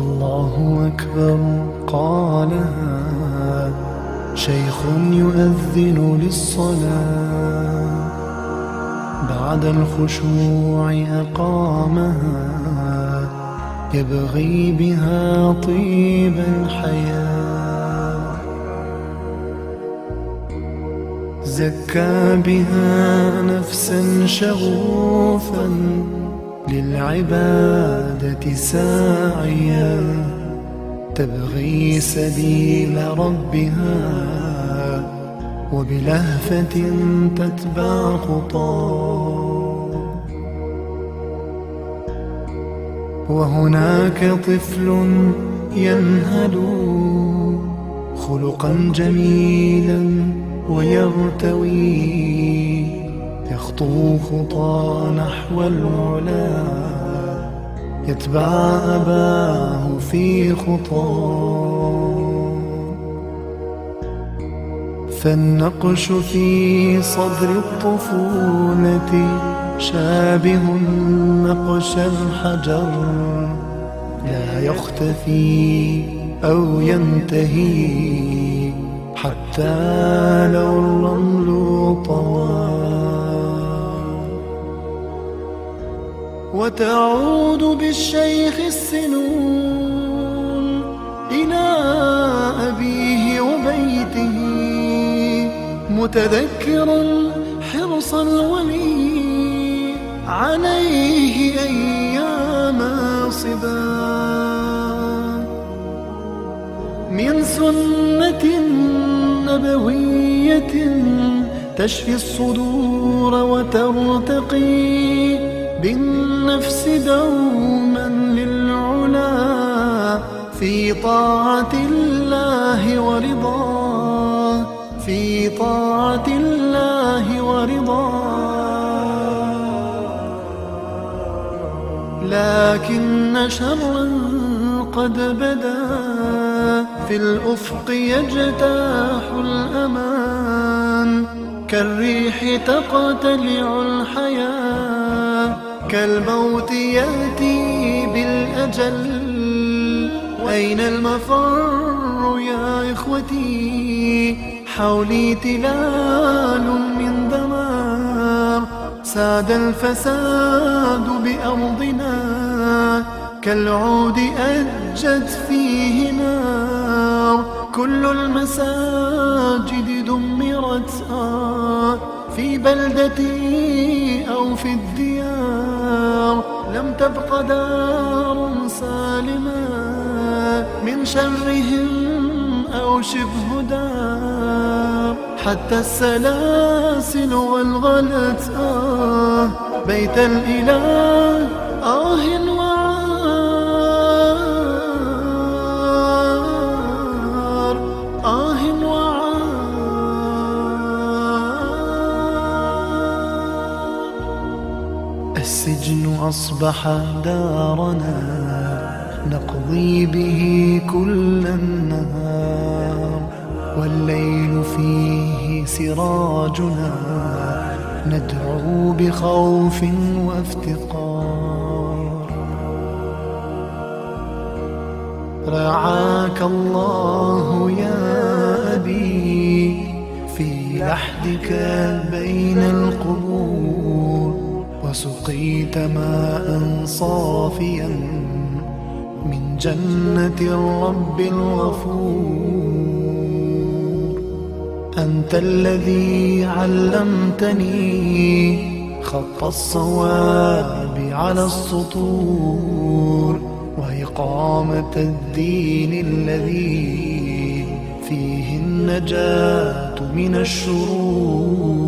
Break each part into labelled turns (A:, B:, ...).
A: الله أكبر قالها شيخ يؤذن للصلاة، بعد الخشوع أقامها يبغي بها طيب الحياة، زكى بها نفسا شغوفا للعبادة ساعيا، تبغي سبيل ربها وبلهفة تتبع خطاه. وهناك طفل ينهل خلقا جميلا ويرتوي، يخطو خطى نحو العلا، يتبع أباه في خطاه. فالنقش في صدر الطفولة شابه نقش الحجر، لا يختفي أو ينتهي حتى لو الرمل طوى. وتعود بالشيخ السنون إلى أبيه وبيته، متذكرا حرص الولي عليه أيام صبا، من سنة نبوية تشفي الصدور وترتقي بالنفس دوما للعلا، في طاعة الله ورضاه، في طاعة الله ورضاه. لكن شرا قد بدا في الأفق يجتاح الأمان، كالريح تقتلع الحياة، كالموت يأتي بالأجل. أين المفر يا إخوتي؟ حولي تلال من دمار، ساد الفساد بأرضنا، كالعود أجت فيه نار. كل المساجد دمرت في بلدتي أو في الديار، لم تبق دار سالمة من شرهم أو شبه دار، حتى السلاسل والغلت بيت الإله وعار، وعار. السجن أصبح دارنا نقضي به كل النهار، والليل فيه سراجنا ندعو بخوف وافتقار. رعاك الله يا أبي في لحدك بين القبور، وسقيت ماء صافيا من جنة الرب الغفور. أنت الذي علمتني خط الصواب على السطور، وإقامة الدين الذي فيه النجاة من الشرور.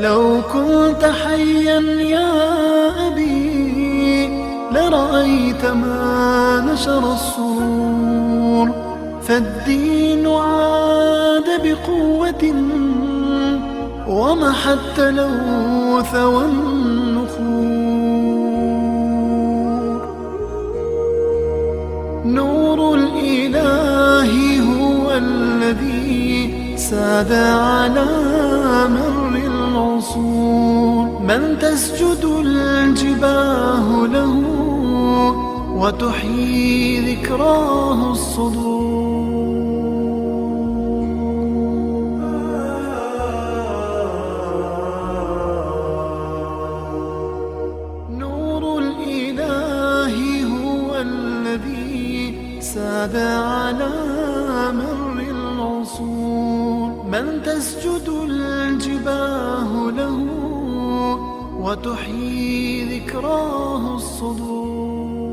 A: لو كنت حيا يا أبي لرأيت ما نشر السرور، فالدين عاد بقوة ومحى التلوث والنفور. نور الإله هو الذي ساد على مر العصور، من تسجد الجباه له وتحيي ذكراه الصدور. نور الإله هو الذي ساد على مر العصور. من تسجد الجباه له وتحيي ذكراه الصدور.